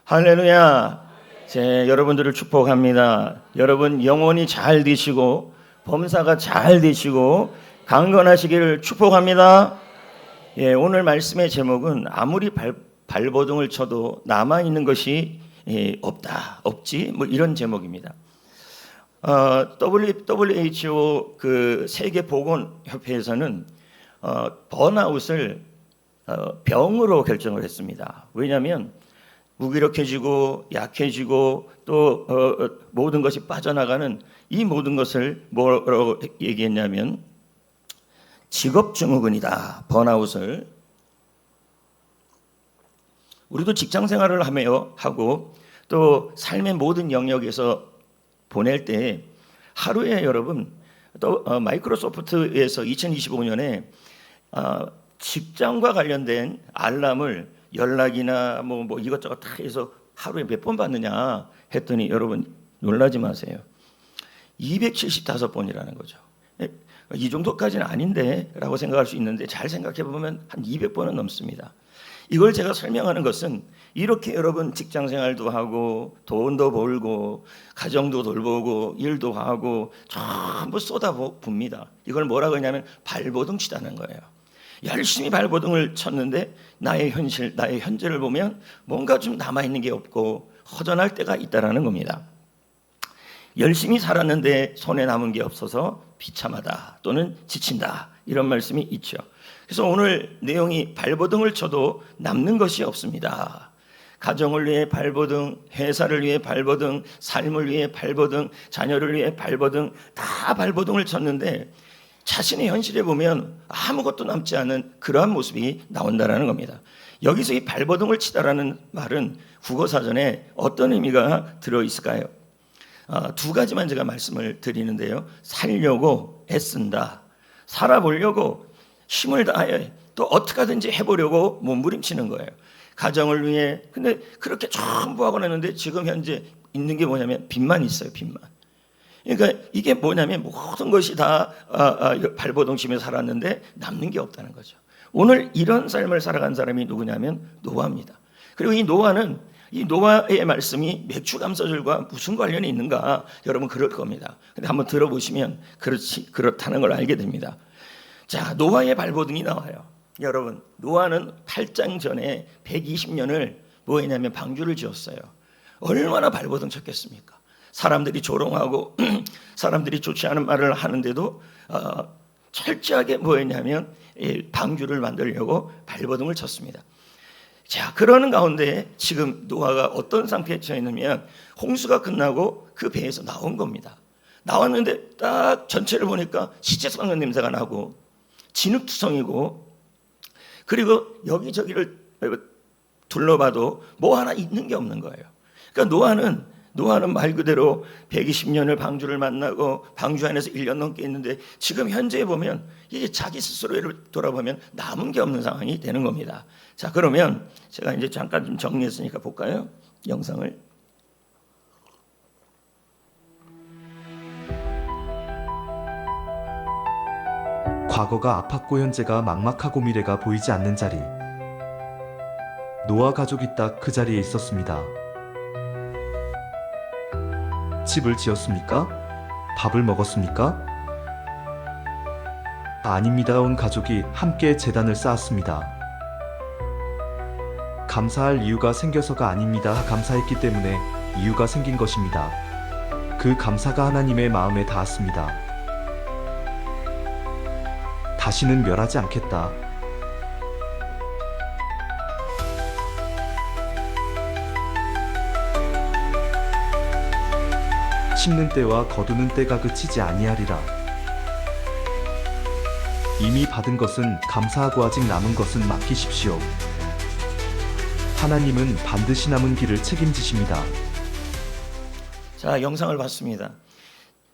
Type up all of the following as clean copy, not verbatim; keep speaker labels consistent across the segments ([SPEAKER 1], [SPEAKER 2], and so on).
[SPEAKER 1] 할렐루야. 여러분들을 축복합니다. 여러분 영혼이 잘 되시고 범사가 잘 되시고 강건하시기를 축복합니다. 오늘 말씀의 제목은 아무리 발버둥을 쳐도 남아있는 것이 없지 뭐 이런 제목입니다. WHO 그 세계보건협회에서는 번아웃을 병으로 결정을 했습니다. 왜냐하면 무기력해지고 약해지고 또 모든 것이 빠져나가는 이 모든 것을 뭐라고 얘기했냐면 직업증후군이다. 번아웃을. 우리도 직장생활을 하고 또 삶의 모든 영역에서 보낼 때 하루에 여러분 또 마이크로소프트에서 2025년에 직장과 관련된 알람을 연락이나 뭐 이것저것 다 해서 하루에 몇 번 받느냐 했더니 여러분 놀라지 마세요. 275번이라는 거죠. 이 정도까지는 아닌데 라고 생각할 수 있는데 잘 생각해 보면 한 200번은 넘습니다. 이걸 제가 설명하는 것은 이렇게 여러분 직장생활도 하고 돈도 벌고 가정도 돌보고 일도 하고 전부 쏟아부습니다. 이걸 뭐라고 하냐면 발버둥 치다는 거예요. 열심히 발버둥을 쳤는데 나의 현실, 나의 현재를 보면 뭔가 좀 남아있는 게 없고 허전할 때가 있다라는 겁니다. 열심히 살았는데 손에 남은 게 없어서 비참하다 또는 지친다 이런 말씀이 있죠. 그래서 오늘 내용이 발버둥을 쳐도 남는 것이 없습니다. 가정을 위해 발버둥, 회사를 위해 발버둥, 삶을 위해 발버둥, 자녀를 위해 발버둥, 다 발버둥을 쳤는데 자신의 현실에 보면 아무것도 남지 않은 그러한 모습이 나온다는 겁니다. 여기서 이 발버둥을 치다라는 말은 국어사전에 어떤 의미가 들어있을까요? 두 가지만 제가 말씀을 드리는데요. 살려고 애쓴다. 살아보려고 힘을 다해 또 어떻게 하든지 해보려고 몸부림치는 거예요. 가정을 위해. 근데 그렇게 전부 하고 났는데 지금 현재 있는 게 뭐냐면 빚만 있어요. 빚만. 그러니까 이게 뭐냐면 모든 것이 다 발버둥 치며 살았는데 남는 게 없다는 거죠. 오늘 이런 삶을 살아간 사람이 누구냐면 노아입니다. 그리고 이 노아의 말씀이 맥주감사절과 무슨 관련이 있는가 여러분 그럴 겁니다. 근데 한번 들어보시면 그렇다는 걸 알게 됩니다. 자, 노아의 발버둥이 나와요. 여러분 노아는 8장 전에 120년을 뭐 했냐면 방주를 지었어요. 얼마나 발버둥 쳤겠습니까? 사람들이 조롱하고 사람들이 좋지 않은 말을 하는데도 철저하게 뭐였냐면 방주를 만들려고 발버둥을 쳤습니다. 자, 그러는 가운데 지금 노아가 어떤 상태에 처해 있냐면 홍수가 끝나고 그 배에서 나온 겁니다. 나왔는데 딱 전체를 보니까 시체 썩는 냄새가 나고 진흙투성이고 그리고 여기저기를 둘러봐도 뭐 하나 있는 게 없는 거예요. 그러니까 노아는 말 그대로 120년을 방주를 만나고 방주 안에서 1년 넘게 있는데 지금 현재에 보면 이게 자기 스스로를 돌아보면 남은 게 없는 상황이 되는 겁니다. 자, 그러면 제가 이제 잠깐 좀 정리했으니까 볼까요? 영상을.
[SPEAKER 2] 과거가 아팠고 현재가 막막하고 미래가 보이지 않는 자리. 노아 가족이 딱 그 자리에 있었습니다. 집을 지었습니까? 밥을 먹었습니까? 아닙니다. 온 가족이 함께 제단을 쌓았습니다. 감사할 이유가 생겨서가 아닙니다. 감사했기 때문에 이유가 생긴 것입니다. 그 감사가 하나님의 마음에 닿았습니다. 다시는 멸하지 않겠다. 심는 때와 거두는 때가 그치지 아니하리라. 이미 받은 것은 감사하고 아직 남은 것은 맡기십시오. 하나님은 반드시 남은 길을 책임지십니다.
[SPEAKER 1] 자, 영상을 봤습니다.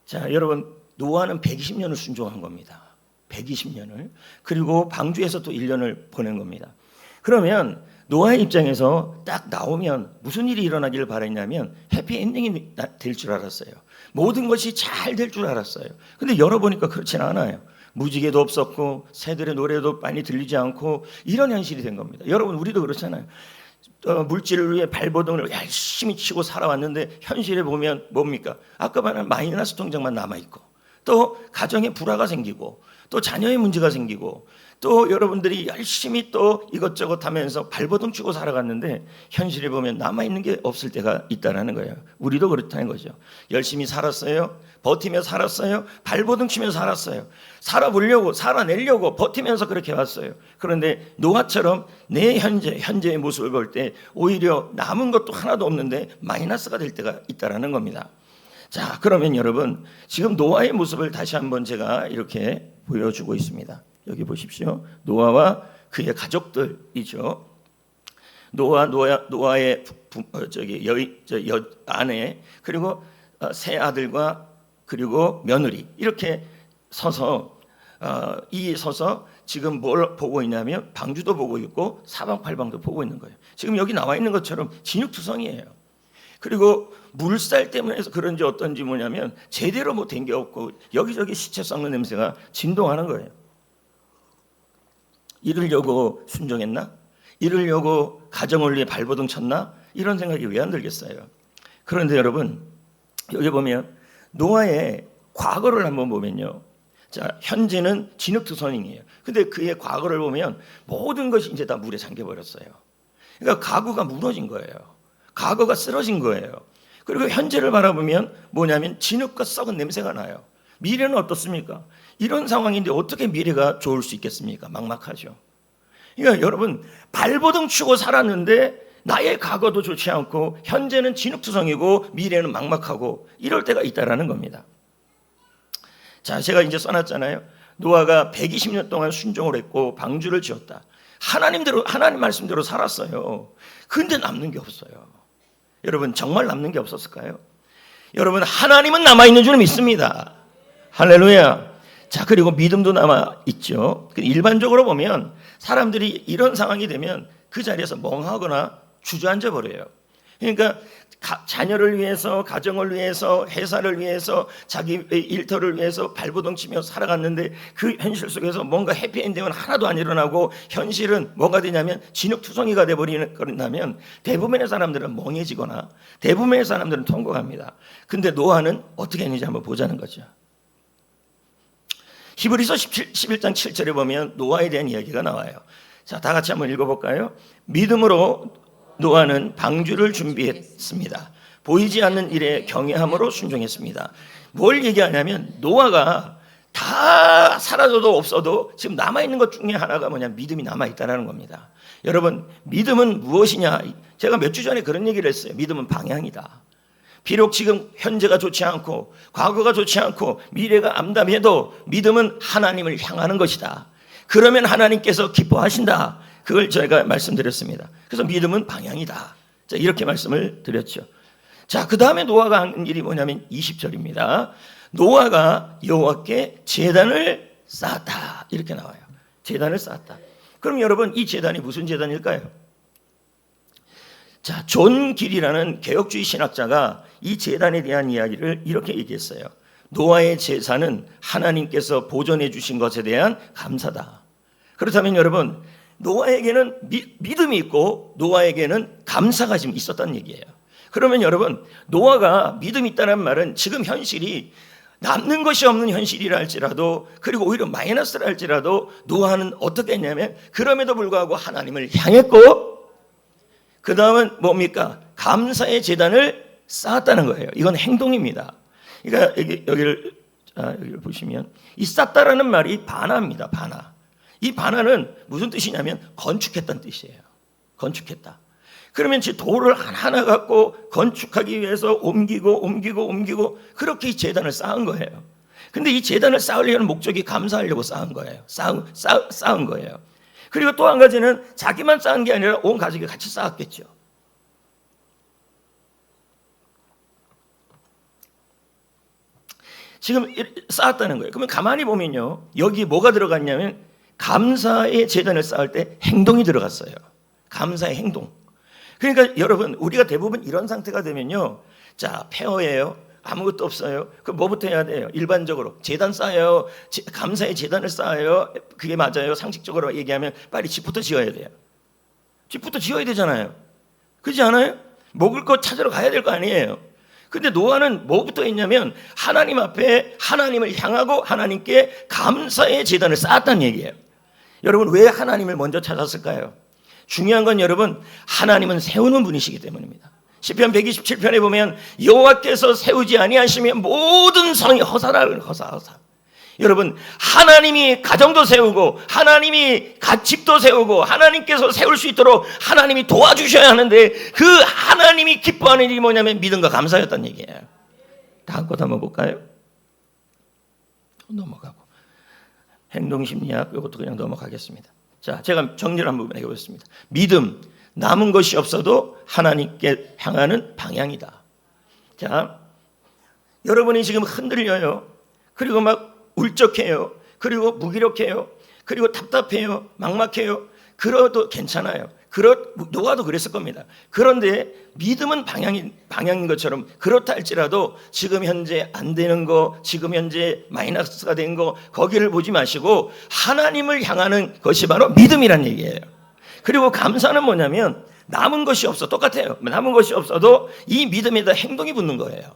[SPEAKER 1] 자, 여러분 노아는 120년을 순종한 겁니다. 120년을. 그리고 방주에서 또 1년을 보낸 겁니다. 그러면 노아의 입장에서 딱 나오면 무슨 일이 일어나기를 바랬냐면 해피엔딩이 될 줄 알았어요. 모든 것이 잘 될 줄 알았어요. 근데 열어보니까 그렇지는 않아요. 무지개도 없었고 새들의 노래도 많이 들리지 않고 이런 현실이 된 겁니다. 여러분 우리도 그렇잖아요. 물질을 위해 발버둥을 열심히 치고 살아왔는데 현실에 보면 뭡니까? 아까 말한 마이너스 통장만 남아있고 또 가정에 불화가 생기고 또 자녀의 문제가 생기고 또 여러분들이 열심히 또 이것저것 하면서 발버둥 치고 살아갔는데 현실에 보면 남아있는 게 없을 때가 있다는 거예요. 우리도 그렇다는 거죠. 열심히 살았어요. 버티며 살았어요. 발버둥 치며 살았어요. 살아보려고 살아내려고 버티면서 그렇게 왔어요. 그런데 노아처럼 내 현재의 모습을 볼 때 오히려 남은 것도 하나도 없는데 마이너스가 될 때가 있다는 겁니다. 자, 그러면 여러분 지금 노아의 모습을 다시 한번 제가 이렇게 보여주고 있습니다. 여기 보십시오. 노아와 그의 가족들이죠. 노아의 아내 그리고 세 아들과 그리고 며느리 이렇게 서서 지금 뭘 보고 있냐면 방주도 보고 있고 사방팔방도 보고 있는 거예요. 지금 여기 나와 있는 것처럼 진흙투성이에요. 그리고 물살 때문에 해서 그런지 어떤지 뭐냐면 제대로 뭐 된 게 없고 여기저기 시체 썩는 냄새가 진동하는 거예요. 이러려고 순종했나? 이러려고 가정을 위해 발버둥 쳤나? 이런 생각이 왜 안 들겠어요? 그런데 여러분 여기 보면 노아의 과거를 한번 보면요. 자, 현재는 진흙투성이에요. 근데 그의 과거를 보면 모든 것이 이제 다 물에 잠겨버렸어요. 그러니까 가구가 무너진 거예요. 과거가 쓰러진 거예요. 그리고 현재를 바라보면 뭐냐면 진흙과 썩은 냄새가 나요. 미래는 어떻습니까? 이런 상황인데 어떻게 미래가 좋을 수 있겠습니까? 막막하죠. 그러니까 여러분 발버둥 치고 살았는데 나의 과거도 좋지 않고 현재는 진흙투성이고 미래는 막막하고 이럴 때가 있다라는 겁니다. 자, 제가 이제 써놨잖아요. 노아가 120년 동안 순종을 했고 방주를 지었다. 하나님 말씀대로 살았어요. 근데 남는 게 없어요. 여러분 정말 남는 게 없었을까요? 여러분 하나님은 남아있는 줄 믿습니다. 할렐루야. 자, 그리고 믿음도 남아있죠. 일반적으로 보면 사람들이 이런 상황이 되면 그 자리에서 멍하거나 주저앉아 버려요. 그러니까 자녀를 위해서 가정을 위해서 회사를 위해서 자기 일터를 위해서 발버둥 치며 살아갔는데 그 현실 속에서 뭔가 해피엔딩은 하나도 안 일어나고 현실은 뭐가 되냐면 진흙투성이가 돼버린다면 대부분의 사람들은 멍해지거나 대부분의 사람들은 통곡합니다. 근데 노아는 어떻게 했는지 한번 보자는 거죠. 히브리서 11장 7절에 보면 노아에 대한 이야기가 나와요. 자, 다 같이 한번 읽어볼까요? 믿음으로 노아는 방주를 준비했습니다. 보이지 않는 일에 경외함으로 순종했습니다. 뭘 얘기하냐면 노아가 다 사라져도 없어도 지금 남아있는 것 중에 하나가 뭐냐, 믿음이 남아있다는 겁니다. 여러분 믿음은 무엇이냐? 제가 몇 주 전에 그런 얘기를 했어요. 믿음은 방향이다. 비록 지금 현재가 좋지 않고 과거가 좋지 않고 미래가 암담해도 믿음은 하나님을 향하는 것이다. 그러면 하나님께서 기뻐하신다. 그걸 저희가 말씀드렸습니다. 그래서 믿음은 방향이다. 자, 이렇게 말씀을 드렸죠. 자, 그 다음에 노아가 한 일이 뭐냐면 20절입니다. 노아가 여호와께 제단을 쌓았다. 이렇게 나와요. 제단을 쌓았다. 그럼 여러분 이 제단이 무슨 제단일까요? 자, 존 길이라는 개혁주의 신학자가 이 제단에 대한 이야기를 이렇게 얘기했어요. 노아의 제사는 하나님께서 보존해 주신 것에 대한 감사다. 그렇다면 여러분 노아에게는 믿음이 있고 노아에게는 감사가 지금 있었다는 얘기예요. 그러면 여러분 노아가 믿음이 있다는 말은 지금 현실이 남는 것이 없는 현실이라 할지라도 그리고 오히려 마이너스라 할지라도 노아는 어떻게 했냐면 그럼에도 불구하고 하나님을 향했고 그 다음은 뭡니까? 감사의 제단을 쌓았다는 거예요. 이건 행동입니다. 그러니까 여기를 보시면 이 쌓다라는 말이 반화입니다. 반화. 이 반화는 무슨 뜻이냐면 건축했다는 뜻이에요. 건축했다. 그러면 지 돌을 하나 갖고 건축하기 위해서 옮기고 그렇게 이 제단을 쌓은 거예요. 근데 이 제단을 쌓으려는 목적이 감사하려고 쌓은 거예요. 쌓은 거예요. 그리고 또 한 가지는 자기만 쌓은 게 아니라 온 가족이 같이 쌓았겠죠. 지금 쌓았다는 거예요. 그러면 가만히 보면요. 여기 뭐가 들어갔냐면 감사의 제단을 쌓을 때 행동이 들어갔어요. 감사의 행동. 그러니까 여러분 우리가 대부분 이런 상태가 되면요. 자, 폐허예요. 아무것도 없어요. 그럼 뭐부터 해야 돼요? 일반적으로 제단 쌓아요. 감사의 제단을 쌓아요. 그게 맞아요. 상식적으로 얘기하면 빨리 집부터 지어야 돼요. 집부터 지어야 되잖아요. 그렇지 않아요? 먹을 것 찾으러 가야 될 거 아니에요. 근데 노아는 뭐부터 했냐면 하나님 앞에 하나님을 향하고 하나님께 감사의 제단을 쌓았다는 얘기예요. 여러분 왜 하나님을 먼저 찾았을까요? 중요한 건 여러분 하나님은 세우는 분이시기 때문입니다. 시편 127편에 보면 여호와께서 세우지 아니하시면 모든 성이 허사라 허사. 여러분 하나님이 가정도 세우고 하나님이 집도 세우고 하나님께서 세울 수 있도록 하나님이 도와주셔야 하는데 그 하나님이 기뻐하는 일이 뭐냐면 믿음과 감사였다는 얘기예요. 다음 것 한번 볼까요? 넘어가고 행동심리학 이것도 그냥 넘어가겠습니다. 자, 제가 정리를 한번 해보겠습니다. 믿음, 남은 것이 없어도 하나님께 향하는 방향이다. 자, 여러분이 지금 흔들려요. 그리고 막 울적해요. 그리고 무기력해요. 그리고 답답해요. 막막해요. 그래도 괜찮아요. 노아도 그랬을 겁니다. 그런데 믿음은 방향인 것처럼 그렇다 할지라도 지금 현재 안 되는 거, 지금 현재 마이너스가 된 거 거기를 보지 마시고 하나님을 향하는 것이 바로 믿음이란 얘기예요. 그리고 감사는 뭐냐면 남은 것이 없어 똑같아요. 남은 것이 없어도 이 믿음에다 행동이 붙는 거예요.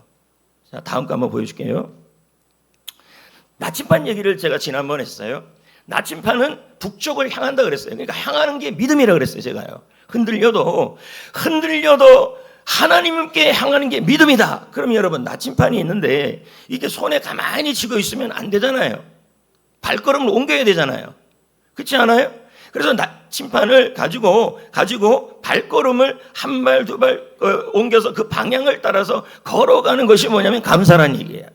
[SPEAKER 1] 자, 다음 거 한번 보여줄게요. 나침반 얘기를 제가 지난번에 했어요. 나침반은 북쪽을 향한다 그랬어요. 그러니까 향하는 게 믿음이라 그랬어요. 제가요. 흔들려도 하나님께 향하는 게 믿음이다. 그럼 여러분 나침반이 있는데 이게 손에 가만히 쥐고 있으면 안 되잖아요. 발걸음을 옮겨야 되잖아요. 그렇지 않아요? 그래서 나침반을 가지고 발걸음을 한 발 두 발 옮겨서 그 방향을 따라서 걸어가는 것이 뭐냐면 감사라는 얘기예요.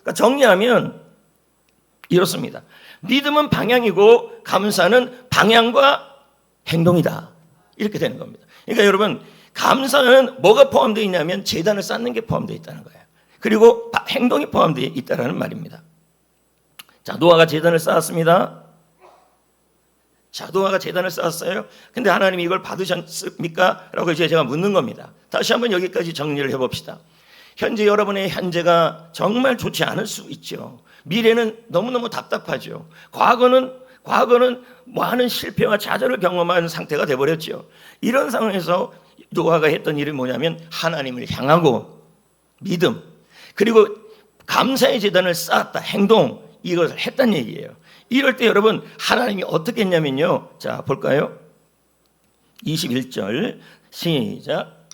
[SPEAKER 1] 그러니까 정리하면 이렇습니다. 믿음은 방향이고 감사는 방향과 행동이다. 이렇게 되는 겁니다. 그러니까 여러분 감사는 뭐가 포함되어 있냐면 제단을 쌓는 게 포함되어 있다는 거예요. 그리고 행동이 포함되어 있다는 말입니다. 자, 노아가 제단을 쌓았습니다. 자, 노아가 제단을 쌓았어요. 근데 하나님이 이걸 받으셨습니까? 라고 이제 제가 묻는 겁니다. 다시 한번 여기까지 정리를 해봅시다. 현재 여러분의 현재가 정말 좋지 않을 수 있죠. 미래는 너무너무 답답하죠. 과거는 많은 실패와 좌절을 경험한 상태가 되어버렸죠. 이런 상황에서 노아가 했던 일이 뭐냐면 하나님을 향하고 믿음 그리고 감사의 제단을 쌓았다. 행동 이것을 했다는 얘기예요. 이럴 때 여러분 하나님이 어떻게 했냐면요. 자 볼까요? 21절 시작.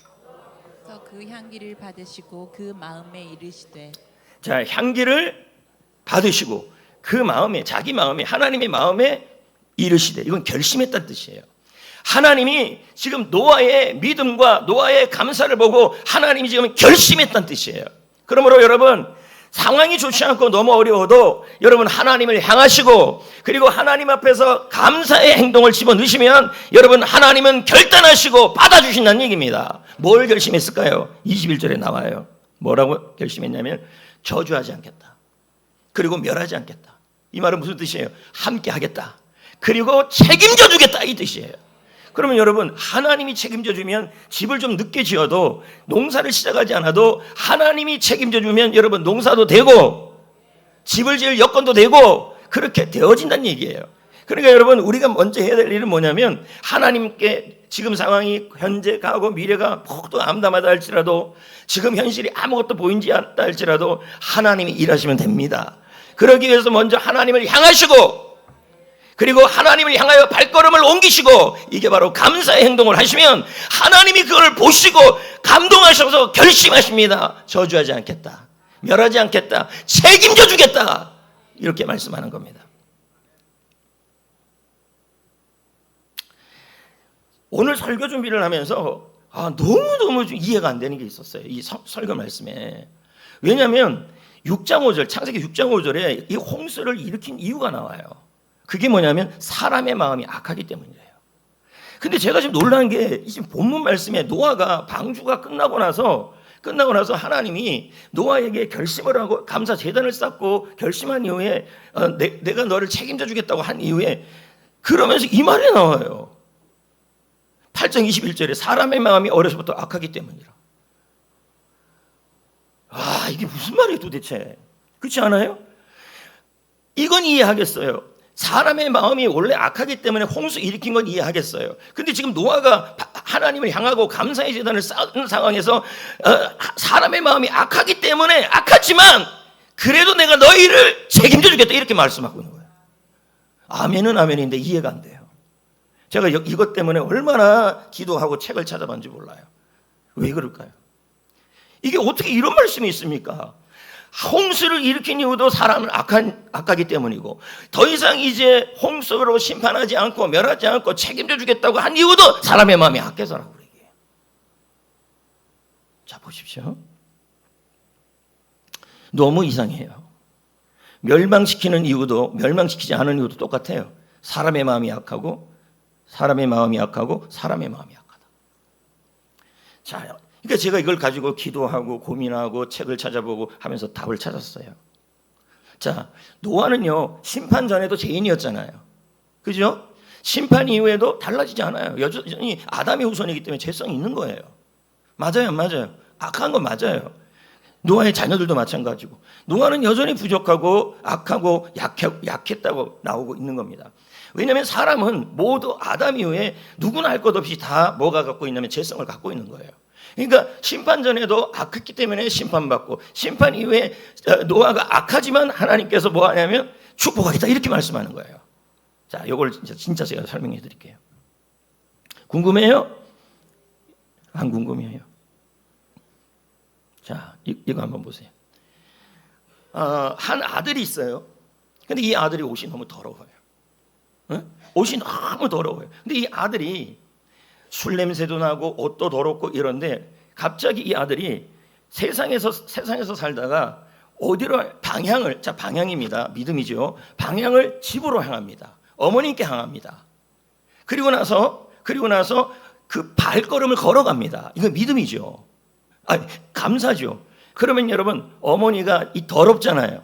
[SPEAKER 3] 그 향기를 받으시고 그 마음에 이르시되.
[SPEAKER 1] 자, 향기를 받으시고 그 마음에 자기 마음에 하나님의 마음에 이르시되 이건 결심했다는 뜻이에요. 하나님이 지금 노아의 믿음과 노아의 감사를 보고 하나님이 지금 결심했다는 뜻이에요. 그러므로 여러분 상황이 좋지 않고 너무 어려워도 여러분 하나님을 향하시고 그리고 하나님 앞에서 감사의 행동을 집어넣으시면 여러분 하나님은 결단하시고 받아주신다는 얘기입니다. 뭘 결심했을까요? 21절에 나와요. 뭐라고 결심했냐면 저주하지 않겠다. 그리고 멸하지 않겠다. 이 말은 무슨 뜻이에요? 함께 하겠다. 그리고 책임져 주겠다 이 뜻이에요. 그러면 여러분 하나님이 책임져 주면 집을 좀 늦게 지어도 농사를 시작하지 않아도 하나님이 책임져 주면 여러분 농사도 되고 집을 지을 여건도 되고 그렇게 되어진다는 얘기예요. 그러니까 여러분 우리가 먼저 해야 될 일은 뭐냐면 하나님께 지금 상황이 현재 가고 미래가 모두 암담하다 할지라도 지금 현실이 아무것도 보이지 않다 할지라도 하나님이 일하시면 됩니다. 그러기 위해서 먼저 하나님을 향하시고 그리고 하나님을 향하여 발걸음을 옮기시고 이게 바로 감사의 행동을 하시면 하나님이 그걸 보시고 감동하셔서 결심하십니다. 저주하지 않겠다. 멸하지 않겠다. 책임져 주겠다. 이렇게 말씀하는 겁니다. 오늘 설교 준비를 하면서 너무너무 이해가 안 되는 게 있었어요. 이 설교 말씀에. 왜냐하면 6장 5절 창세기 6장 5절에 이 홍수를 일으킨 이유가 나와요. 그게 뭐냐면 사람의 마음이 악하기 때문이에요. 근데 제가 지금 놀란 게 지금 본문 말씀에 노아가 방주가 끝나고 나서 하나님이 노아에게 결심을 하고 감사 제단을 쌓고 결심한 이후에 내가 너를 책임져 주겠다고 한 이후에 그러면서 이 말이 나와요. 8장 21절에 사람의 마음이 어려서부터 악하기 때문이라. 이게 무슨 말이에요 도대체. 그렇지 않아요? 이건 이해하겠어요. 사람의 마음이 원래 악하기 때문에 홍수 일으킨 건 이해하겠어요. 근데 지금 노아가 하나님을 향하고 감사의 제단을 쌓는 상황에서 사람의 마음이 악하기 때문에 악하지만 그래도 내가 너희를 책임져 주겠다 이렇게 말씀하고 있는 거예요. 아멘은 아멘인데 이해가 안 돼요. 제가 이것 때문에 얼마나 기도하고 책을 찾아봤는지 몰라요. 왜 그럴까요? 이게 어떻게 이런 말씀이 있습니까? 홍수를 일으킨 이유도 사람은 악하기 때문이고 더 이상 이제 홍수로 심판하지 않고 멸하지 않고 책임져 주겠다고 한 이유도 사람의 마음이 악해서라고 그래요. 자, 보십시오. 너무 이상해요. 멸망시키는 이유도 멸망시키지 않은 이유도 똑같아요. 사람의 마음이 악하고 사람의 마음이 악하고 사람의 마음이 악하다. 자, 그러니까 제가 이걸 가지고 기도하고 고민하고 책을 찾아보고 하면서 답을 찾았어요. 자, 노아는요 심판 전에도 죄인이었잖아요. 그죠? 심판 이후에도 달라지지 않아요. 여전히 아담의 후손이기 때문에 죄성이 있는 거예요. 맞아요, 안 맞아요? 악한 건 맞아요. 노아의 자녀들도 마찬가지고 노아는 여전히 부족하고 악하고 약했다고 나오고 있는 겁니다. 왜냐하면 사람은 모두 아담 이후에 누구나 할 것 없이 다 뭐가 갖고 있냐면 죄성을 갖고 있는 거예요. 그러니까 심판 전에도 악했기 때문에 심판받고 심판 이후에 노아가 악하지만 하나님께서 뭐 하냐면 축복하겠다 이렇게 말씀하는 거예요. 자, 이걸 진짜 제가 설명해 드릴게요. 궁금해요? 안 궁금해요? 자, 이거 한번 보세요. 한 아들이 있어요. 근데 이 아들이 옷이 너무 더러워요. 옷이 너무 더러워요. 근데 이 아들이 술 냄새도 나고 옷도 더럽고 이런데 갑자기 이 아들이 세상에서 살다가 어디로 방향을, 자, 방향입니다. 믿음이죠. 방향을 집으로 향합니다. 어머님께 향합니다. 그리고 나서 그 발걸음을 걸어갑니다. 이거 믿음이죠. 아니, 감사죠. 그러면 여러분 어머니가 이 더럽잖아요.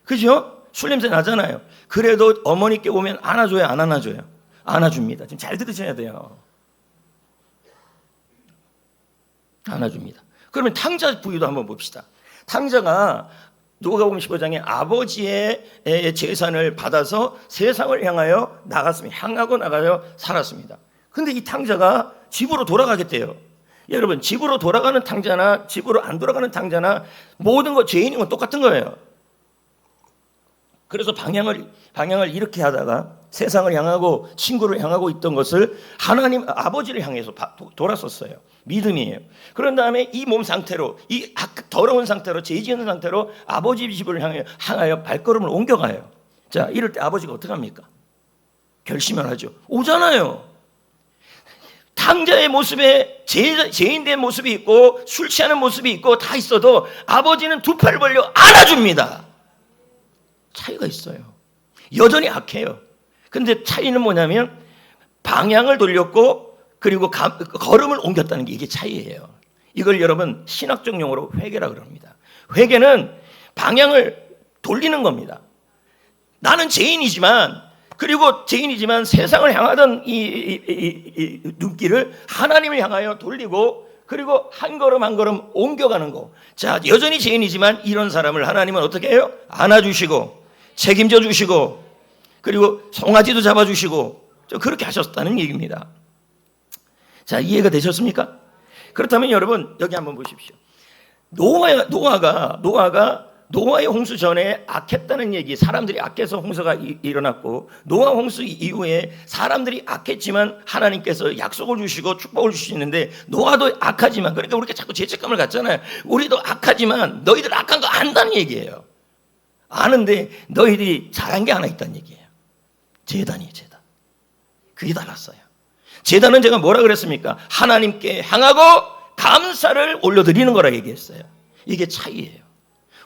[SPEAKER 1] 그죠? 술 냄새 나잖아요. 그래도 어머니께 오면 안아줘요, 안 안아줘요? 안아줍니다. 지금 잘 들으셔야 돼요. 안아줍니다. 그러면 탕자 부위도 한번 봅시다. 탕자가 누가복음 15장에 아버지의 재산을 받아서 세상을 향하여 나갔습니다. 향하고 나가서 살았습니다. 근데 이 탕자가 집으로 돌아가겠대요. 여러분, 집으로 돌아가는 탕자나 집으로 안 돌아가는 탕자나 모든 거 죄인인 건 똑같은 거예요. 그래서 방향을 이렇게 하다가 세상을 향하고 친구를 향하고 있던 것을 하나님 아버지를 향해서 돌았었어요. 믿음이에요. 그런 다음에 이 몸 상태로 이 더러운 상태로 죄 지은 상태로 아버지 집을 향하여 발걸음을 옮겨가요. 자, 이럴 때 아버지가 어떻게 합니까? 결심을 하죠. 오잖아요. 탕자의 모습에 죄인된 모습이 있고 술 취하는 모습이 있고 다 있어도 아버지는 두 팔을 벌려 안아줍니다. 차이가 있어요. 여전히 악해요. 근데 차이는 뭐냐면 방향을 돌렸고 그리고 걸음을 옮겼다는 게 이게 차이예요. 이걸 여러분 신학적 용어로 회개라 그럽니다. 회개는 방향을 돌리는 겁니다. 나는 죄인이지만 세상을 향하던 이 눈길을 하나님을 향하여 돌리고 그리고 한 걸음 한 걸음 옮겨가는 거. 자, 여전히 죄인이지만 이런 사람을 하나님은 어떻게 해요? 안아주시고 책임져 주시고 그리고 송아지도 잡아주시고 그렇게 하셨다는 얘기입니다. 자, 이해가 되셨습니까? 그렇다면 여러분 여기 한번 보십시오. 노아가 노아의 홍수 전에 악했다는 얘기, 사람들이 악해서 홍수가 일어났고 노아 홍수 이후에 사람들이 악했지만 하나님께서 약속을 주시고 축복을 주시는데 노아도 악하지만, 그러니까 우리가 자꾸 죄책감을 갖잖아요. 우리도 악하지만 너희들 악한 거 안다는 얘기예요. 아는데 너희들이 잘한 게 하나 있다는 얘기예요. 제단이에요, 제단. 그게 달랐어요. 제단은 제가 뭐라 그랬습니까? 하나님께 향하고 감사를 올려드리는 거라 얘기했어요. 이게 차이예요.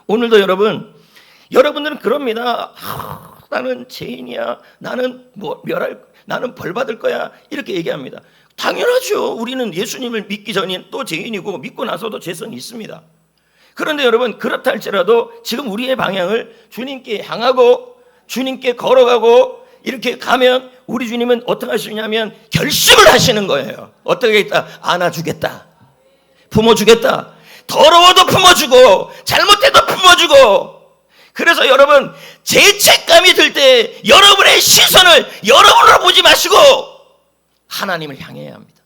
[SPEAKER 1] 오늘도 여러분들은 그럽니다. 나는 죄인이야. 나는 나는 벌 받을 거야. 이렇게 얘기합니다. 당연하죠. 우리는 예수님을 믿기 전에 또 죄인이고 믿고 나서도 죄성이 있습니다. 그런데 여러분, 그렇다 할지라도 지금 우리의 방향을 주님께 향하고 주님께 걸어가고 이렇게 가면 우리 주님은 어떻게 하시냐면 결심을 하시는 거예요. 어떻게 하겠다? 안아주겠다. 품어주겠다. 더러워도 품어주고 잘못해도 품어주고. 그래서 여러분, 죄책감이 들 때 여러분의 시선을 여러분으로 보지 마시고 하나님을 향해야 합니다.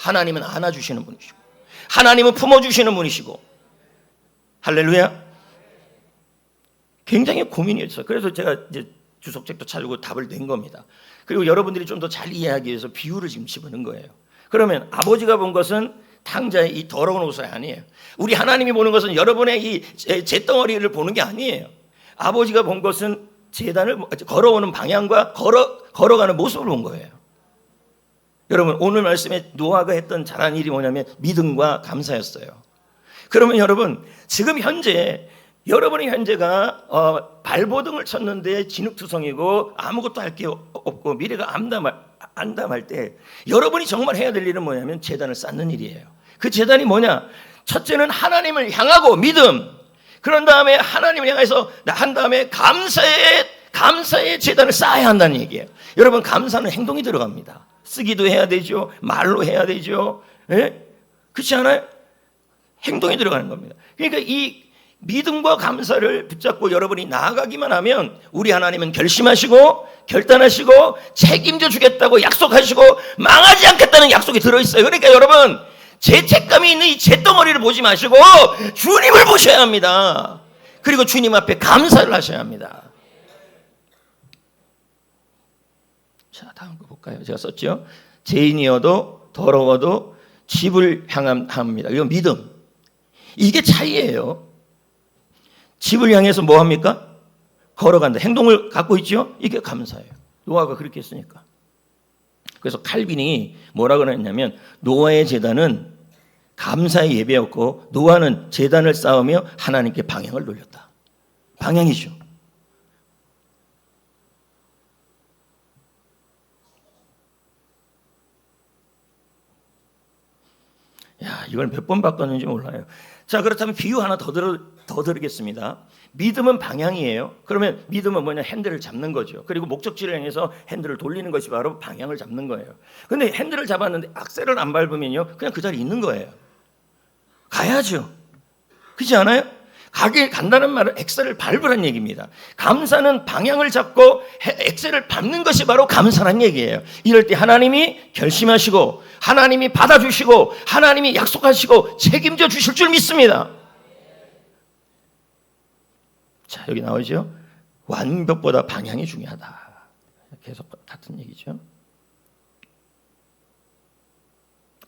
[SPEAKER 1] 하나님은 안아주시는 분이시고 하나님은 품어주시는 분이시고 할렐루야. 굉장히 고민이었어요. 그래서 제가 이제 주석책도 찾고 답을 낸 겁니다. 그리고 여러분들이 좀 더 잘 이해하기 위해서 비유를 지금 집어넣은 거예요. 그러면 아버지가 본 것은 탕자의 이 더러운 옷이 아니에요. 우리 하나님이 보는 것은 여러분의 이 잿덩어리를 보는 게 아니에요. 아버지가 본 것은 제단을 걸어오는 방향과 걸어가는 모습을 본 거예요. 여러분 오늘 말씀에 노아가 했던 잘한 일이 뭐냐면 믿음과 감사였어요. 그러면 여러분 지금 현재 여러분의 현재가 발버둥을 쳤는데 진흙투성이고 아무것도 할 게 없고 미래가 암담할 때 여러분이 정말 해야 될 일은 뭐냐면 제단을 쌓는 일이에요. 그 제단이 뭐냐? 첫째는 하나님을 향하고 믿음. 그런 다음에 하나님을 향해서 한 다음에 감사의 제단을 쌓아야 한다는 얘기예요. 여러분 감사는 행동이 들어갑니다. 쓰기도 해야 되죠. 말로 해야 되죠. 예? 그렇지 않아요? 행동이 들어가는 겁니다. 그러니까 이 믿음과 감사를 붙잡고 여러분이 나아가기만 하면 우리 하나님은 결심하시고 결단하시고 책임져 주겠다고 약속하시고 망하지 않겠다는 약속이 들어있어요. 그러니까 여러분 죄책감이 있는 이 잿덩어리를 보지 마시고 주님을 보셔야 합니다. 그리고 주님 앞에 감사를 하셔야 합니다. 자, 다음 거 볼까요? 제가 썼죠. 죄인이어도 더러워도 집을 향합니다. 이건 믿음. 이게 차이예요. 집을 향해서 뭐 합니까? 걸어간다. 행동을 갖고 있죠? 이게 감사예요. 노아가 그렇게 했으니까. 그래서 칼빈이 뭐라 그랬냐면 노아의 제단은 감사의 예배였고 노아는 제단을 쌓으며 하나님께 방향을 돌렸다. 방향이죠. 야, 이걸 몇 번 바꿨는지 몰라요. 자, 그렇다면 비유 하나 더 드리겠습니다. 믿음은 방향이에요. 그러면 믿음은 뭐냐? 핸들을 잡는 거죠. 그리고 목적지를 향해서 핸들을 돌리는 것이 바로 방향을 잡는 거예요. 근데 핸들을 잡았는데 악셀을 안 밟으면요, 그냥 그 자리에 있는 거예요. 가야죠. 그렇지 않아요? 간다는 말은 엑셀을 밟으라는 얘기입니다. 감사는 방향을 잡고 엑셀을 밟는 것이 바로 감사란 얘기예요. 이럴 때 하나님이 결심하시고 하나님이 받아주시고 하나님이 약속하시고 책임져 주실 줄 믿습니다. 자, 여기 나오죠. 완벽보다 방향이 중요하다. 계속 같은 얘기죠.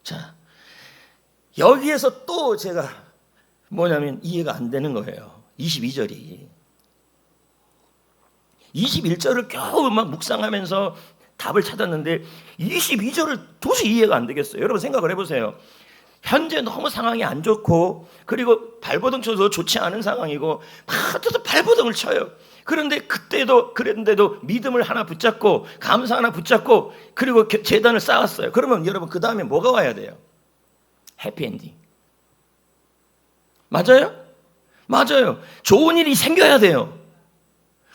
[SPEAKER 1] 자, 여기에서 또 제가 뭐냐면 이해가 안 되는 거예요. 22절이. 21절을 겨우 막 묵상하면서 답을 찾았는데 22절을 도저히 이해가 안 되겠어요. 여러분 생각을 해보세요. 현재 너무 상황이 안 좋고 그리고 발버둥 쳐도 좋지 않은 상황이고 막 발버둥을 쳐요. 그런데도 믿음을 하나 붙잡고 감사 하나 붙잡고 그리고 제단을 쌓았어요. 그러면 여러분 그 다음에 뭐가 와야 돼요? 해피엔딩. 맞아요? 맞아요. 좋은 일이 생겨야 돼요.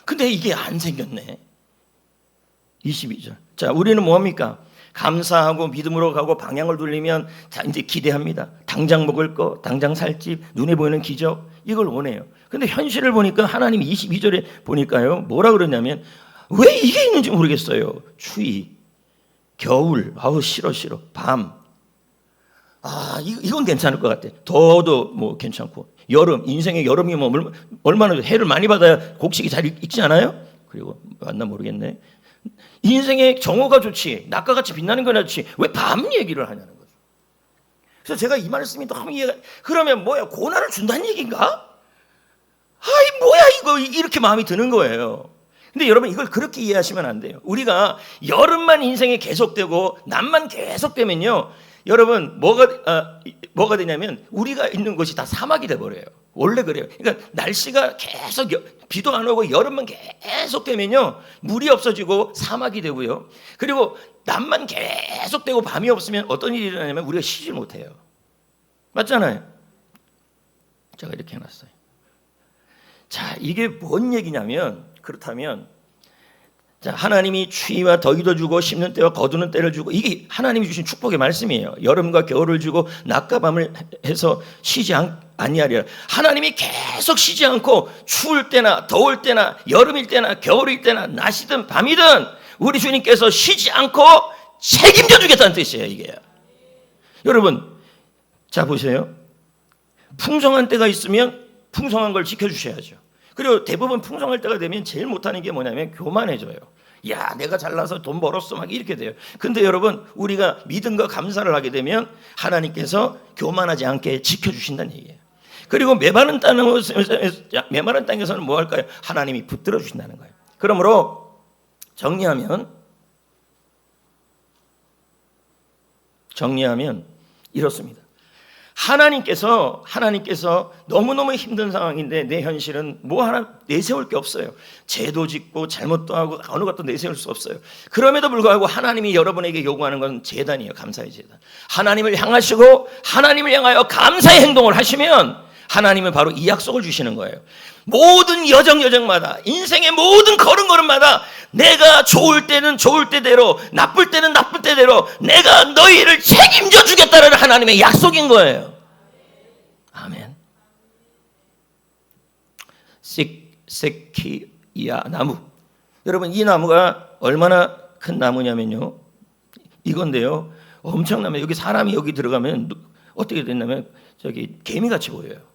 [SPEAKER 1] 근데 이게 안 생겼네. 22절. 자, 우리는 뭐합니까? 감사하고 믿음으로 가고 방향을 돌리면 자, 이제 기대합니다. 당장 먹을 거, 당장 살 집, 눈에 보이는 기적, 이걸 원해요. 근데 현실을 보니까 하나님이 22절에 보니까요, 뭐라 그러냐면 왜 이게 있는지 모르겠어요. 추위, 겨울, 아우 싫어, 밤. 이건 괜찮을 것 같아. 더워도 뭐 괜찮고 여름, 인생의 여름이 뭐 얼마나 해를 많이 받아야 곡식이 잘 익지 않아요? 그리고 맞나 모르겠네. 인생의 정오가 좋지, 낮과 같이 빛나는 거나 좋지, 왜 밤 얘기를 하냐는 거죠. 그래서 제가 이 말씀이 너무 이해가. 그러면 뭐야, 고난을 준다는 얘기인가? 뭐야 이거, 이렇게 마음이 드는 거예요. 근데 여러분 이걸 그렇게 이해하시면 안 돼요. 우리가 여름만 인생에 계속되고 낮만 계속되면요, 여러분 뭐가 되냐면 우리가 있는 곳이 다 사막이 돼버려요. 원래 그래요. 그러니까 날씨가 계속 비도 안 오고 여름만 계속 되면요, 물이 없어지고 사막이 되고요. 그리고 낮만 계속 되고 밤이 없으면 어떤 일이 일어나냐면 우리가 쉬지 못해요. 맞잖아요. 제가 이렇게 해놨어요. 자, 이게 뭔 얘기냐면, 그렇다면 자, 하나님이 추위와 더위도 주고 심는 때와 거두는 때를 주고, 이게 하나님이 주신 축복의 말씀이에요. 여름과 겨울을 주고 낮과 밤을 해서 쉬지 아니하리라. 하나님이 계속 쉬지 않고 추울 때나 더울 때나 여름일 때나 겨울일 때나 낮이든 밤이든 우리 주님께서 쉬지 않고 책임져 주겠다는 뜻이에요. 이게 여러분, 자 보세요. 풍성한 때가 있으면 풍성한 걸 지켜주셔야죠. 그리고 대부분 풍성할 때가 되면 제일 못하는 게 뭐냐면 교만해져요. 야, 내가 잘나서 돈 벌었어 막 이렇게 돼요. 근데 여러분, 우리가 믿음과 감사를 하게 되면 하나님께서 교만하지 않게 지켜주신다는 얘기예요. 그리고 메마른 땅에서는 뭐 할까요? 하나님이 붙들어 주신다는 거예요. 그러므로 정리하면 이렇습니다. 하나님께서 너무너무 힘든 상황인데 내 현실은 뭐 하나 내세울 게 없어요. 죄도 짓고 잘못도 하고 어느 것도 내세울 수 없어요. 그럼에도 불구하고 하나님이 여러분에게 요구하는 건 제단이에요. 감사의 제단. 하나님을 향하시고 하나님을 향하여 감사의 행동을 하시면 하나님은 바로 이 약속을 주시는 거예요. 모든 여정마다, 인생의 모든 걸음걸음마다 내가 좋을 때는 좋을 때대로, 나쁠 때는 나쁠 때대로 내가 너희를 책임져 주겠다는 하나님의 약속인 거예요. 아멘. 세키야 나무. 여러분, 이 나무가 얼마나 큰 나무냐면요, 이건데요, 엄청나면 여기 사람이 여기 들어가면 어떻게 됐냐면 저기 개미같이 보여요.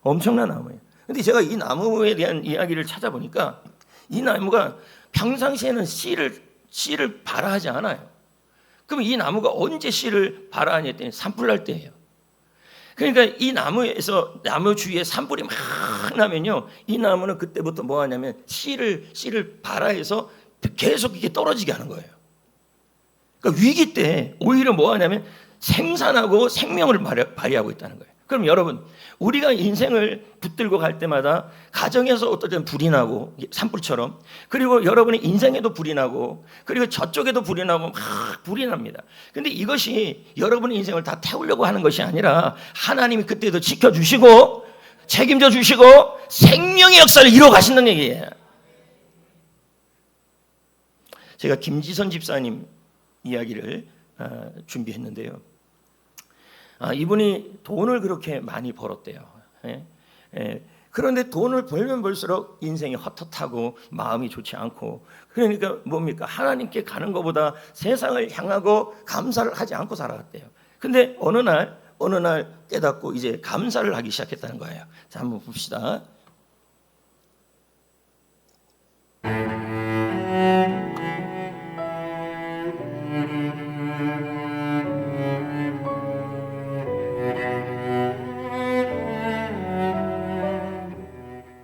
[SPEAKER 1] 엄청난 나무예요. 근데 제가 이 나무에 대한 이야기를 찾아보니까 이 나무가 평상시에는 씨를 발화하지 않아요. 그럼 이 나무가 언제 씨를 발화하냐 했더니 산불 날 때예요. 그러니까 이 나무에서, 나무 주위에 산불이 막 나면요, 이 나무는 그때부터 뭐 하냐면 씨를 발화해서 계속 이게 떨어지게 하는 거예요. 그러니까 위기 때 오히려 뭐 하냐면 생산하고 생명을 발휘하고 있다는 거예요. 그럼 여러분, 우리가 인생을 붙들고 갈 때마다 가정에서 어떨 때는 불이 나고, 산불처럼, 그리고 여러분의 인생에도 불이 나고, 그리고 저쪽에도 불이 나고 막 불이 납니다. 근데 이것이 여러분의 인생을 다 태우려고 하는 것이 아니라 하나님이 그때도 지켜주시고 책임져 주시고 생명의 역사를 이루어 가신다는 얘기예요. 제가 김지선 집사님 이야기를 준비했는데요. 이분이 돈을 그렇게 많이 벌었대요. 그런데 돈을 벌면 벌수록 인생이 헛헛하고 마음이 좋지 않고, 그러니까 뭡니까? 하나님께 가는 것보다 세상을 향하고 감사를 하지 않고 살아갔대요. 근데 어느 날 깨닫고 이제 감사를 하기 시작했다는 거예요. 자, 한번 봅시다.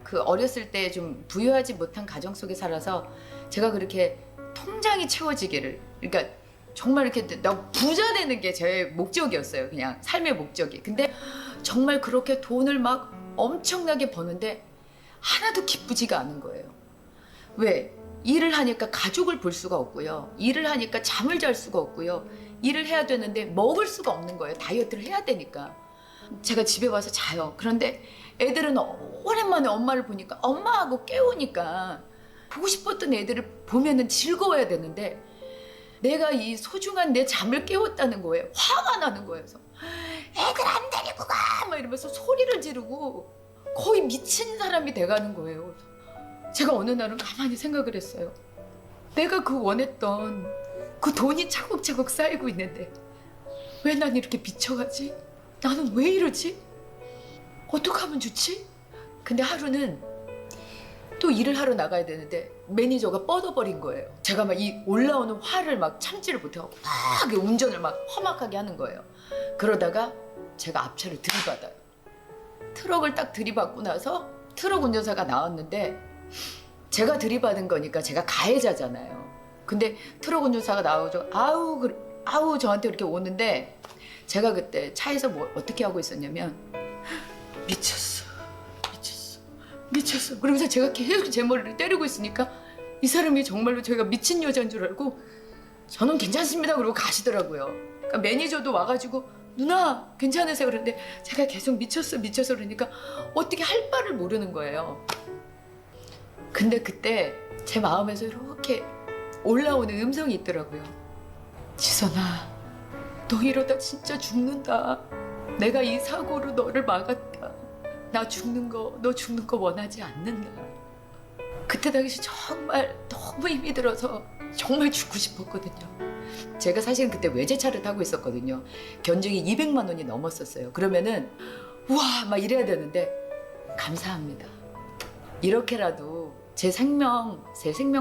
[SPEAKER 4] 그 어렸을 때 좀 부유하지 못한 가정 속에 살아서 제가 그렇게 통장이 채워지기를, 그러니까 정말 이렇게 나 부자 되는 게 제 목적이었어요. 그냥 삶의 목적이. 근데 정말 그렇게 돈을 막 엄청나게 버는데 하나도 기쁘지가 않은 거예요. 왜? 일을 하니까 가족을 볼 수가 없고요. 일을 하니까 잠을 잘 수가 없고요. 일을 해야 되는데 먹을 수가 없는 거예요. 다이어트를 해야 되니까. 제가 집에 와서 자요. 그런데 애들은 오랜만에 엄마를 보니까, 엄마하고 깨우니까 보고 싶었던 애들을 보면은 즐거워야 되는데 내가 이 소중한 내 잠을 깨웠다는 거예요. 화가 나는 거예요. 그래서 애들 안 데리고 가! 막 이러면서 소리를 지르고 거의 미친 사람이 돼가는 거예요. 제가 어느 날은 가만히 생각을 했어요. 내가 그 원했던 그 돈이 차곡차곡 쌓이고 있는데 왜 난 이렇게 미쳐가지? 나는 왜 이러지? 어떻게 하면 좋지? 근데 하루는 또 일을 하러 나가야 되는데 매니저가 뻗어버린 거예요. 제가 막 이 올라오는 화를 막 참지를 못하고 막 운전을 막 험악하게 하는 거예요. 그러다가 제가 앞차를 들이받아요. 트럭을 딱 들이받고 나서 트럭 운전사가 나왔는데 제가 들이받은 거니까 제가 가해자잖아요. 근데 트럭 운전사가 나오죠. 아우 저한테 이렇게 오는데 제가 그때 차에서 뭐 어떻게 하고 있었냐면 미쳤어. 그러면서 제가 계속 제 머리를 때리고 있으니까 이 사람이 정말로 제가 미친 여자인 줄 알고 저는 괜찮습니다 그러고 가시더라고요. 그러니까 매니저도 와가지고 누나 괜찮으세요? 그런데 제가 계속 미쳤어 그러니까 어떻게 할 바를 모르는 거예요. 근데 그때 제 마음에서 이렇게 올라오는 음성이 있더라고요. 지선아, 너 이러다 진짜 죽는다. 내가 이 사고로 너를 막았다. 너 죽는 거 원하지 않는다. 그때 당시 정말 너무 힘이 들어서 정말 죽고 싶었거든요. 제가 사실은 그때 외제차를 타고 있었거든요. 견적이 200만 원이 넘었었어요. 그러면은 우와 막 이래야 되는데 감사합니다. 이렇게라도 제 생명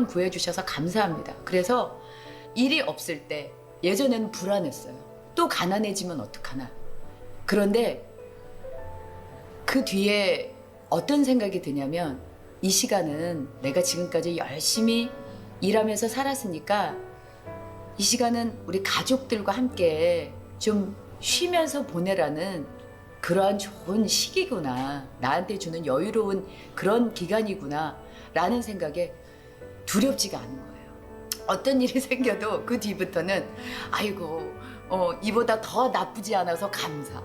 [SPEAKER 4] 구해주셔서 감사합니다. 그래서 일이 없을 때 예전에는 불안했어요. 또 가난해지면 어떡하나. 그런데 그 뒤에 어떤 생각이 드냐면 이 시간은 내가 지금까지 열심히 일하면서 살았으니까 이 시간은 우리 가족들과 함께 좀 쉬면서 보내라는 그러한 좋은 시기구나. 나한테 주는 여유로운 그런 기간이구나 라는 생각에 두렵지가 않은 거예요. 어떤 일이 생겨도 그 뒤부터는 아이고 이보다 더 나쁘지 않아서 감사.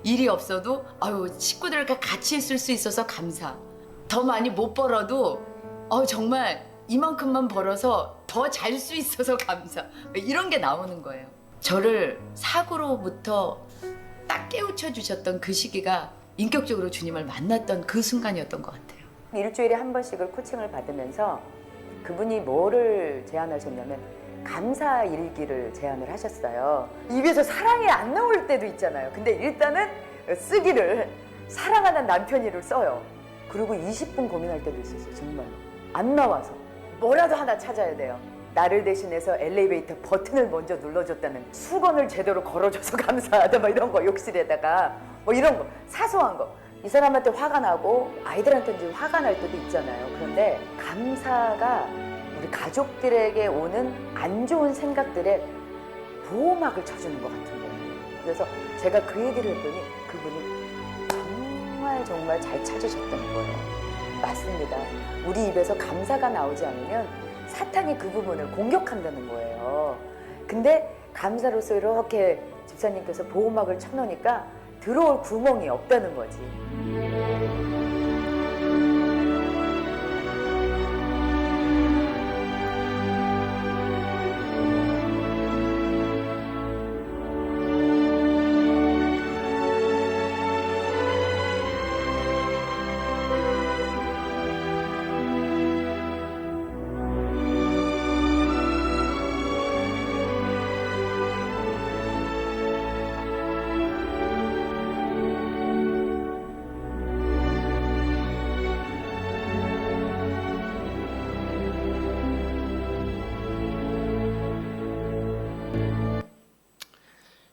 [SPEAKER 4] 일이 없어도 아유 식구들과 같이 있을 수 있어서 감사. 더 많이 못 벌어도 정말 이만큼만 벌어서 더 잘 수 있어서 감사. 이런 게 나오는 거예요. 저를 사고로부터 딱 깨우쳐 주셨던 그 시기가 인격적으로 주님을 만났던 그 순간이었던 것 같아요.
[SPEAKER 5] 일주일에 한 번씩을 코칭을 받으면서 그분이 뭐를 제안하셨냐면 감사 일기를 제안을 하셨어요. 입에서 사랑이 안 나올 때도 있잖아요. 근데 일단은 쓰기를 사랑하는 남편이를 써요. 그리고 20분 고민할 때도 있었어요. 정말로. 안 나와서 뭐라도 하나 찾아야 돼요. 나를 대신해서 엘리베이터 버튼을 먼저 눌러줬다는, 수건을 제대로 걸어줘서 감사하다, 뭐 이런 거, 욕실에다가 뭐 이런 거, 사소한 거. 이 사람한테 화가 나고 아이들한테 이제 화가 날 때도 있잖아요. 그런데 감사가 우리 가족들에게 오는 안 좋은 생각들에 보호막을 쳐주는 것 같은 거예요. 그래서 제가 그 얘기를 했더니 그분이 정말 잘 찾으셨던 거예요. 맞습니다. 우리 입에서 감사가 나오지 않으면 사탄이 그 부분을 공격한다는 거예요. 근데 감사로서 이렇게 집사님께서 보호막을 쳐놓으니까 들어올 구멍이 없다는 거지.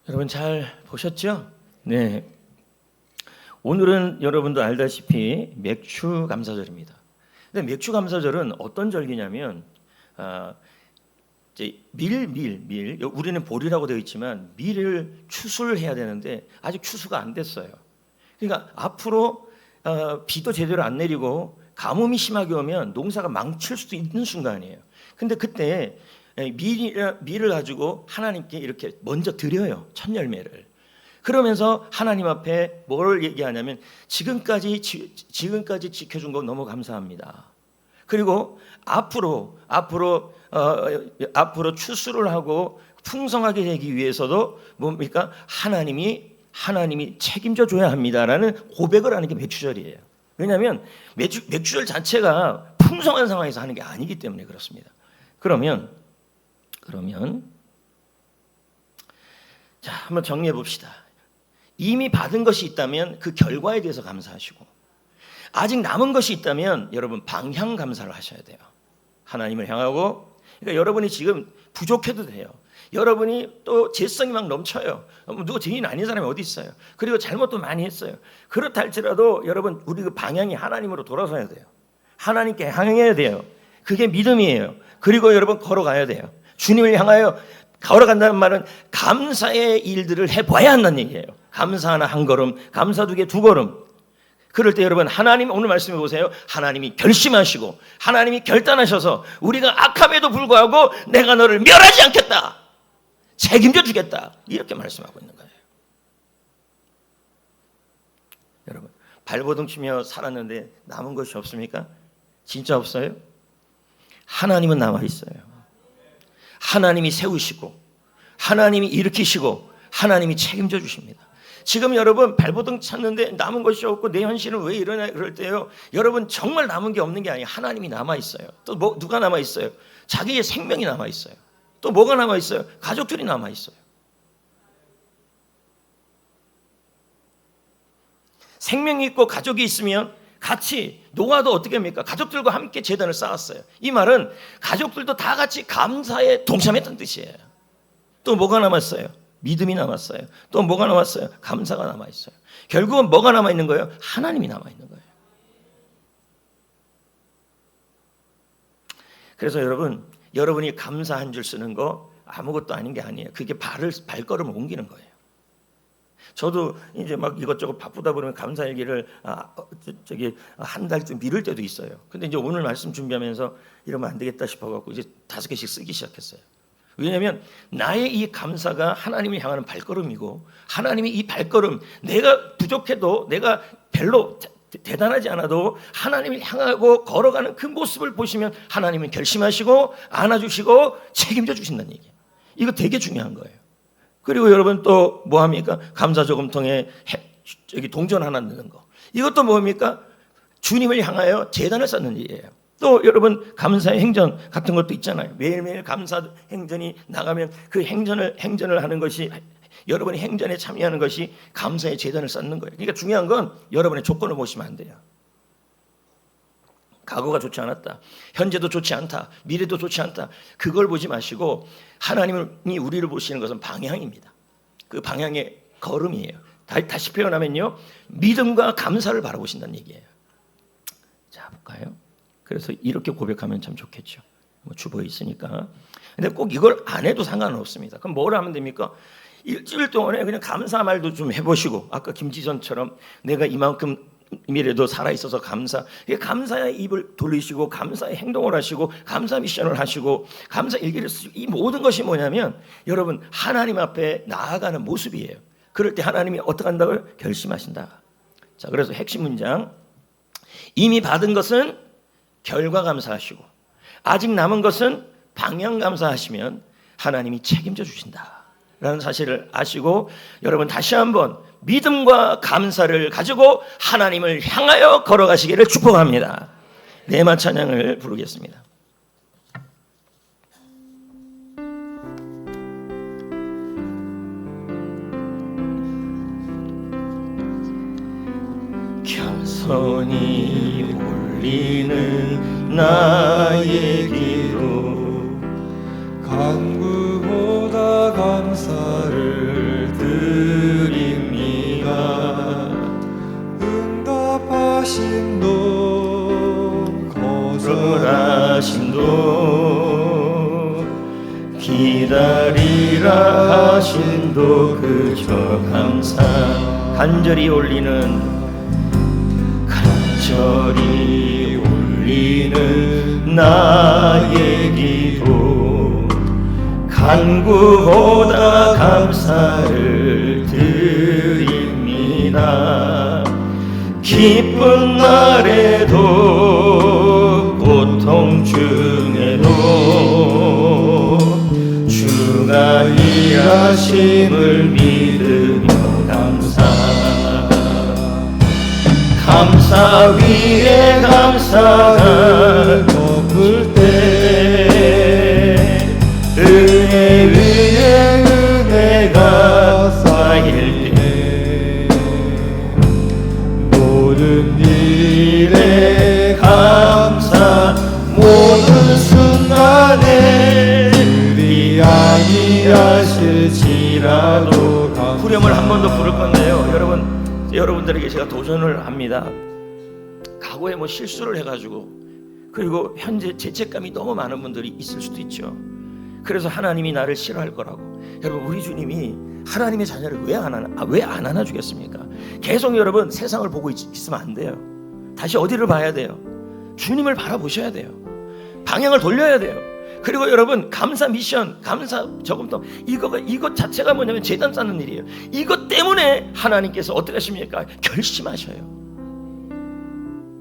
[SPEAKER 1] 여러분 잘 보셨죠? 네. 오늘은 여러분도 알다시피 맥주 감사절입니다. 근데 맥주 감사절은 어떤 절기냐면 이제 밀 우리는 보리라고 되어 있지만 밀을 추수를 해야 되는데 아직 추수가 안 됐어요. 그러니까 앞으로 비도 제대로 안 내리고 가뭄이 심하게 오면 농사가 망칠 수도 있는 순간이에요. 근데 그때 밀을 가지고 하나님께 이렇게 먼저 드려요. 첫 열매를. 그러면서 하나님 앞에 뭘 얘기하냐면 지금까지 지켜준 거 너무 감사합니다. 그리고 앞으로 추수를 하고 풍성하게 되기 위해서도 뭡니까? 하나님이 책임져 줘야 합니다라는 고백을 하는 게 맥주절이에요. 왜냐하면 맥주절 자체가 풍성한 상황에서 하는 게 아니기 때문에 그렇습니다. 그러면 자, 한번 정리해 봅시다. 이미 받은 것이 있다면 그 결과에 대해서 감사하시고, 아직 남은 것이 있다면 여러분 방향 감사를 하셔야 돼요. 하나님을 향하고. 그러니까 여러분이 지금 부족해도 돼요. 여러분이 또 재성이 막 넘쳐요. 누구 죄인 아닌 사람이 어디 있어요. 그리고 잘못도 많이 했어요. 그렇다 할지라도 여러분 우리 그 방향이 하나님으로 돌아서야 돼요. 하나님께 향해야 돼요. 그게 믿음이에요. 그리고 여러분 걸어가야 돼요. 주님을 향하여 걸어간다는 말은 감사의 일들을 해봐야 한다는 얘기예요. 감사 하나 한 걸음, 감사 두 개 두 걸음. 그럴 때 여러분 하나님 오늘 말씀해 보세요. 하나님이 결심하시고 하나님이 결단하셔서 우리가 악함에도 불구하고 내가 너를 멸하지 않겠다. 책임져 주겠다. 이렇게 말씀하고 있는 거예요. 여러분 발버둥 치며 살았는데 남은 것이 없습니까? 진짜 없어요? 하나님은 남아 있어요. 하나님이 세우시고 하나님이 일으키시고 하나님이 책임져 주십니다. 지금 여러분 발버둥 쳤는데 남은 것이 없고 내 현실은 왜 이러냐 그럴 때요. 여러분 정말 남은 게 없는 게 아니에요. 하나님이 남아 있어요. 또 누가 남아 있어요? 자기의 생명이 남아 있어요. 또 뭐가 남아 있어요? 가족들이 남아 있어요. 생명이 있고 가족이 있으면 같이 노아도 어떻게 합니까? 가족들과 함께 제단을 쌓았어요. 이 말은 가족들도 다 같이 감사에 동참했던 뜻이에요. 또 뭐가 남았어요? 믿음이 남았어요. 또 뭐가 남았어요? 감사가 남아있어요. 결국은 뭐가 남아있는 거예요? 하나님이 남아있는 거예요. 그래서 여러분이 감사 한 줄 쓰는 거 아무것도 아닌 게 아니에요. 그게 발걸음을 옮기는 거예요. 저도 이제 막 이것저것 바쁘다 보면 감사일기를 한 달쯤 미룰 때도 있어요. 근데 이제 오늘 말씀 준비하면서 이러면 안 되겠다 싶어갖고 이제 5개씩 쓰기 시작했어요. 왜냐하면 나의 이 감사가 하나님을 향하는 발걸음이고, 하나님이 이 발걸음, 내가 부족해도, 내가 별로 대단하지 않아도 하나님을 향하고 걸어가는 그 모습을 보시면 하나님은 결심하시고 안아주시고 책임져 주신다는 얘기예요. 이거 되게 중요한 거예요. 그리고 여러분 또 뭐합니까? 감사 저금통에 동전 하나 넣는 거. 이것도 뭡니까? 주님을 향하여 제단을 쌓는 일이에요. 또 여러분 감사의 행전 같은 것도 있잖아요. 매일매일 감사 행전이 나가면 그 행전을 하는 것이, 여러분이 행전에 참여하는 것이 감사의 제단을 쌓는 거예요. 그러니까 중요한 건 여러분의 조건을 보시면 안 돼요. 과거가 좋지 않았다, 현재도 좋지 않다, 미래도 좋지 않다, 그걸 보지 마시고 하나님이 우리를 보시는 것은 방향입니다. 그 방향의 걸음이에요. 다시 표현하면요, 믿음과 감사를 바라보신다는 얘기예요. 자, 볼까요? 그래서 이렇게 고백하면 참 좋겠죠. 뭐 주보에 있으니까. 근데 꼭 이걸 안 해도 상관은 없습니다. 그럼 뭘 하면 됩니까? 일주일 동안에 그냥 감사 말도 좀 해보시고, 아까 김지전처럼 내가 이만큼이라도 살아있어서 감사의 입을 돌리시고 감사의 행동을 하시고 감사 미션을 하시고 감사 일기를 쓰시고, 이 모든 것이 뭐냐면 여러분 하나님 앞에 나아가는 모습이에요. 그럴 때 하나님이 어떻게 한다고요? 결심하신다. 자, 그래서 핵심 문장, 이미 받은 것은 결과 감사하시고 아직 남은 것은 방향 감사하시면 하나님이 책임져 주신다 라는 사실을 아시고, 여러분 다시 한번 믿음과 감사를 가지고 하나님을 향하여 걸어가시기를 축복합니다. 네마 찬양을 부르겠습니다. 겸손히 올리는 나의 기도,
[SPEAKER 6] 간구보다 감사를 드립니다. 응답하심도
[SPEAKER 1] 거절하심도 기다리라 하심도 그저 감사. 간절히 올리는 나의 기도, 간구보다 감사를 드립니다. 기쁜 날에도 고통 중에도 주가 일하심을 믿으며 감사 위에 감사가 덮을 때, 은혜 위에 은혜가 쌓일 때, 모든 일에 감사, 모든 순간에 그리 아니하실지라도 감사. 후렴을 한 번 더 부를 건데요, 여러분들에게 제가 도전을 합니다. 과거에 뭐 실수를 해가지고, 그리고 현재 죄책감이 너무 많은 분들이 있을 수도 있죠. 그래서 하나님이 나를 싫어할 거라고. 여러분, 우리 주님이 하나님의 자녀를 왜 안 안아주겠습니까? 계속 여러분 세상을 보고 있으면 안 돼요. 다시 어디를 봐야 돼요? 주님을 바라보셔야 돼요. 방향을 돌려야 돼요. 그리고 여러분 감사 미션, 감사 저금통, 이것 자체가 뭐냐면 제단 쌓는 일이에요. 이것 때문에 하나님께서 어떻게 하십니까? 결심하셔요.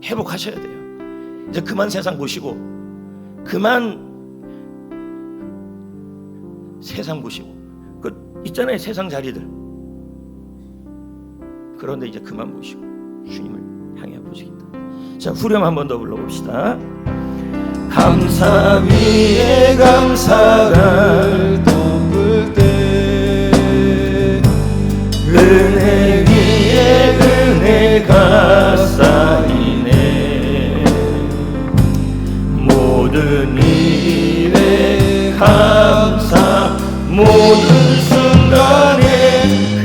[SPEAKER 1] 회복하셔야 돼요. 이제 그만 세상 보시고, 그만 세상 보시고, 그 있잖아요, 세상 자리들. 그런데 이제 그만 보시고 주님을 향해 보시겠다. 자, 후렴 한 번 더 불러봅시다. 감사 위에 감사가
[SPEAKER 6] 덮을 때
[SPEAKER 1] 은혜 위에 은혜가 쌓이네 모든 일에 감사 모든 순간에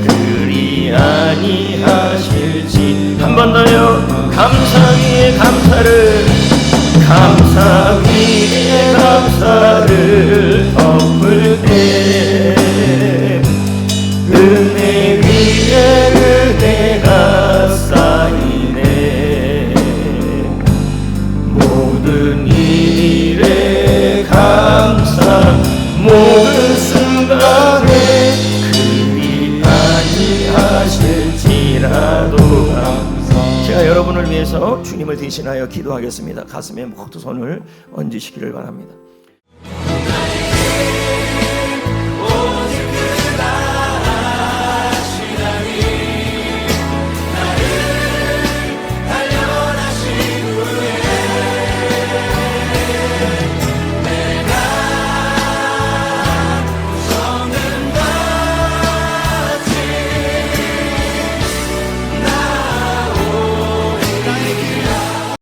[SPEAKER 1] 그리 아니하실지 한 번 더요 감사 위에 감사를 감사 위에 감사를 덮을 때 은혜 위에 은혜가 쌓이네 모든 일에 감사 모든 순간에 그리 아니하실지라도 제가 여러분을 위해서 주님을 대신하여 기도하겠습니다. 가슴에 모두 손을 얹으시기를 바랍니다.